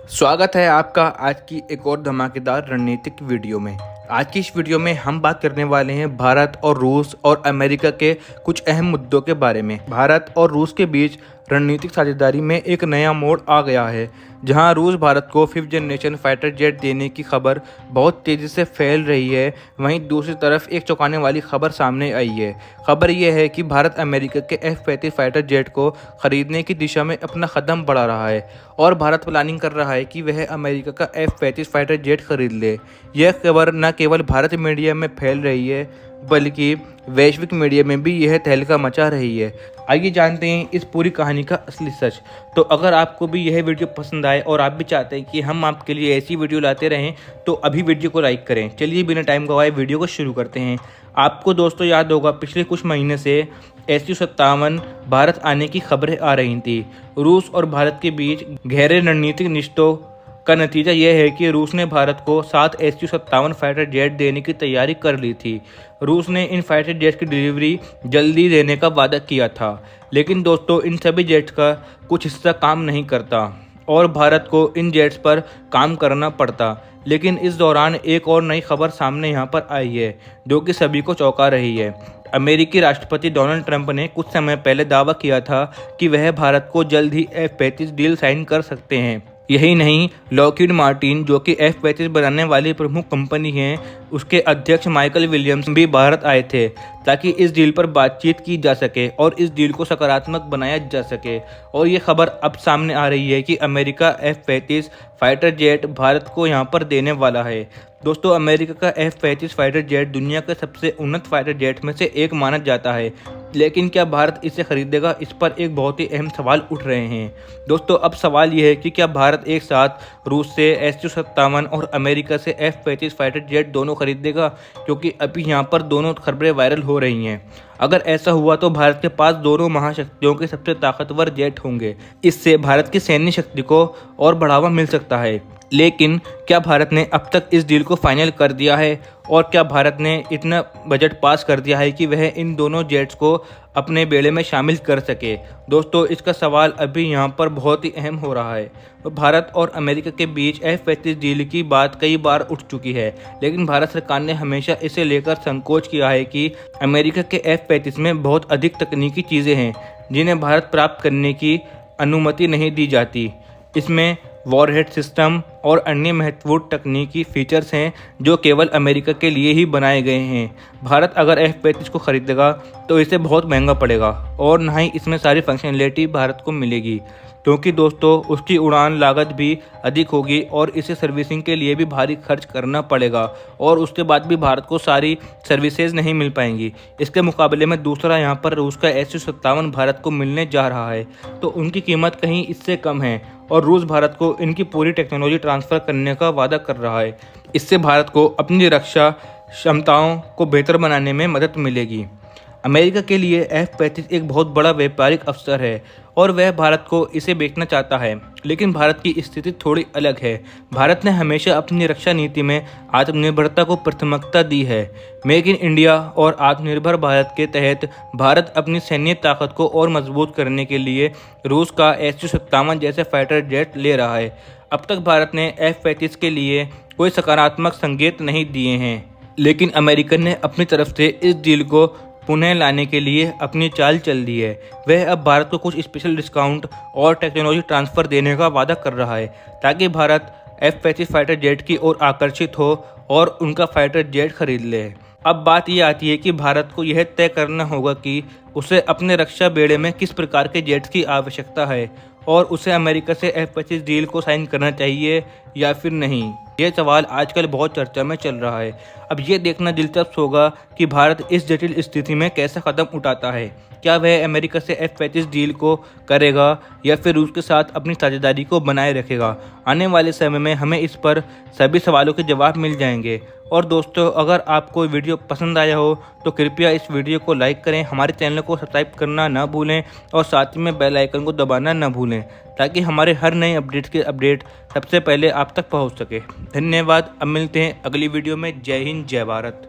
स्वागत है आपका आज की एक और धमाकेदार रणनीतिक वीडियो में। आज की इस वीडियो में हम बात करने वाले हैं भारत और रूस और अमेरिका के कुछ अहम मुद्दों के बारे में। भारत और रूस के बीच रणनीतिक साझेदारी में एक नया मोड़ आ गया है, जहां रूस भारत को 5th जनरेशन फाइटर जेट देने की खबर बहुत तेज़ी से फैल रही है। वहीं दूसरी तरफ एक चौंकाने वाली खबर सामने आई है। खबर यह है कि भारत अमेरिका के F-35 फाइटर जेट को खरीदने की दिशा में अपना कदम बढ़ा रहा है और भारत प्लानिंग कर रहा है कि वह अमेरिका का F-35 फाइटर जेट खरीद ले। यह खबर न केवल भारत मीडिया में फैल रही है, बल्कि वैश्विक मीडिया में भी यह तहलका मचा रही है। आइए जानते हैं इस पूरी कहानी का असली सच। तो अगर आपको भी यह वीडियो पसंद आए और आप भी चाहते हैं कि हम आपके लिए ऐसी वीडियो लाते रहें, तो अभी वीडियो को लाइक करें। चलिए बिना टाइम गवाए वीडियो को शुरू करते हैं। आपको दोस्तों याद होगा, पिछले कुछ महीने से Su-57 भारत आने की खबरें आ रही थी। रूस और भारत के बीच गहरे रणनीतिक रिश्तों का नतीजा यह है कि रूस ने भारत को 7 Su-57 फाइटर जेट देने की तैयारी कर ली थी। रूस ने इन फाइटर जेट की डिलीवरी जल्दी देने का वादा किया था, लेकिन दोस्तों इन सभी जेट्स का कुछ हिस्सा काम नहीं करता और भारत को इन जेट्स पर काम करना पड़ता। लेकिन इस दौरान एक और नई खबर सामने यहाँ पर आई है, जो कि सभी को चौंका रही है। अमेरिकी राष्ट्रपति डोनाल्ड ट्रंप ने कुछ समय पहले दावा किया था कि वह भारत को जल्द ही F-35 डील साइन कर सकते हैं। यही नहीं, लॉकहीड मार्टिन, जो कि F-35 बनाने वाली प्रमुख कंपनी है, उसके अध्यक्ष माइकल विलियम्स भी भारत आए थे ताकि इस डील पर बातचीत की जा सके और इस डील को सकारात्मक बनाया जा सके। और ये खबर अब सामने आ रही है कि America F-35 fighter jet Bharat को यहाँ पर देने वाला है। दोस्तों, अमेरिका का F-35 फाइटर जेट दुनिया के सबसे उन्नत फाइटर जेट में से एक माना जाता है, लेकिन क्या भारत इसे खरीदेगा? इस पर एक बहुत ही अहम सवाल उठ रहे हैं। दोस्तों, अब सवाल यह है कि क्या भारत एक साथ रूस से Su-57 और अमेरिका से F-35 फाइटर जेट दोनों खरीदेगा? क्योंकि अभी यहाँ पर दोनों खबरें वायरल हो रही हैं। अगर ऐसा हुआ तो भारत के पास दोनों महाशक्तियों के सबसे ताकतवर जेट होंगे। इससे भारत की सैन्य शक्ति को और बढ़ावा मिल सकता है। लेकिन क्या भारत ने अब तक इस डील को फाइनल कर दिया है? और क्या भारत ने इतना बजट पास कर दिया है कि वह इन दोनों जेट्स को अपने बेड़े में शामिल कर सके? दोस्तों, इसका सवाल अभी यहाँ पर बहुत ही अहम हो रहा है। भारत और अमेरिका के बीच F-35 डील की बात कई बार उठ चुकी है, लेकिन भारत सरकार ने हमेशा इसे लेकर संकोच किया है कि अमेरिका के F-35 में बहुत अधिक तकनीकी चीज़ें हैं जिन्हें भारत प्राप्त करने की अनुमति नहीं दी जाती। इसमें वॉरहेड सिस्टम और अन्य महत्वपूर्ण तकनीकी फीचर्स हैं जो केवल अमेरिका के लिए ही बनाए गए हैं। भारत अगर F-35 को खरीदेगा तो इसे बहुत महंगा पड़ेगा और ना ही इसमें सारी फंक्शनैलिटी भारत को मिलेगी, क्योंकि दोस्तों उसकी उड़ान लागत भी अधिक होगी और इसे सर्विसिंग के लिए भी भारी खर्च करना पड़ेगा और उसके बाद भी भारत को सारी सर्विसेज नहीं मिल पाएंगी। इसके मुकाबले में दूसरा यहाँ पर रूस का Su-57 भारत को मिलने जा रहा है, तो उनकी कीमत कहीं इससे कम है और रूस भारत को इनकी पूरी टेक्नोलॉजी ट्रांसफ़र करने का वादा कर रहा है। इससे भारत को अपनी रक्षा क्षमताओं को बेहतर बनाने में मदद मिलेगी। अमेरिका के लिए F-35 एक बहुत बड़ा व्यापारिक अवसर है और वह भारत को इसे बेचना चाहता है, लेकिन भारत की स्थिति थोड़ी अलग है। भारत ने हमेशा अपनी रक्षा नीति में आत्मनिर्भरता को प्राथमिकता दी है। मेक इन इंडिया और आत्मनिर्भर भारत के तहत भारत अपनी सैन्य ताकत को और मजबूत करने के लिए रूस का Su-57 जैसे फाइटर जेट ले रहा है। अब तक भारत ने F-35 के लिए कोई सकारात्मक संकेत नहीं दिए हैं, लेकिन अमेरिका ने अपनी तरफ से इस डील को पुनः लाने के लिए अपनी चाल चल दी है। वह अब भारत को कुछ स्पेशल डिस्काउंट और टेक्नोलॉजी ट्रांसफ़र देने का वादा कर रहा है ताकि भारत F-35 फाइटर जेट की ओर आकर्षित हो और उनका फाइटर जेट खरीद ले। अब बात यह आती है कि भारत को यह तय करना होगा कि उसे अपने रक्षा बेड़े में किस प्रकार के जेट्स की आवश्यकता है और उसे अमेरिका से F-35 डील को साइन करना चाहिए या फिर नहीं। ये सवाल आजकल बहुत चर्चा में चल रहा है। अब ये देखना दिलचस्प होगा कि भारत इस जटिल स्थिति में कैसा कदम उठाता है। क्या वह अमेरिका से F-35 डील को करेगा या फिर रूस के साथ अपनी साझेदारी को बनाए रखेगा? आने वाले समय में हमें इस पर सभी सवालों के जवाब मिल जाएंगे। और दोस्तों, अगर आपको वीडियो पसंद आया हो तो कृपया इस वीडियो को लाइक करें, हमारे चैनल को सब्सक्राइब करना ना भूलें और साथ ही में बेल आइकन को दबाना ना भूलें ताकि हमारे हर नए अपडेट के अपडेट सबसे पहले आप तक पहुंच सके। धन्यवाद। अब मिलते हैं अगली वीडियो में। जय हिंद, जय भारत।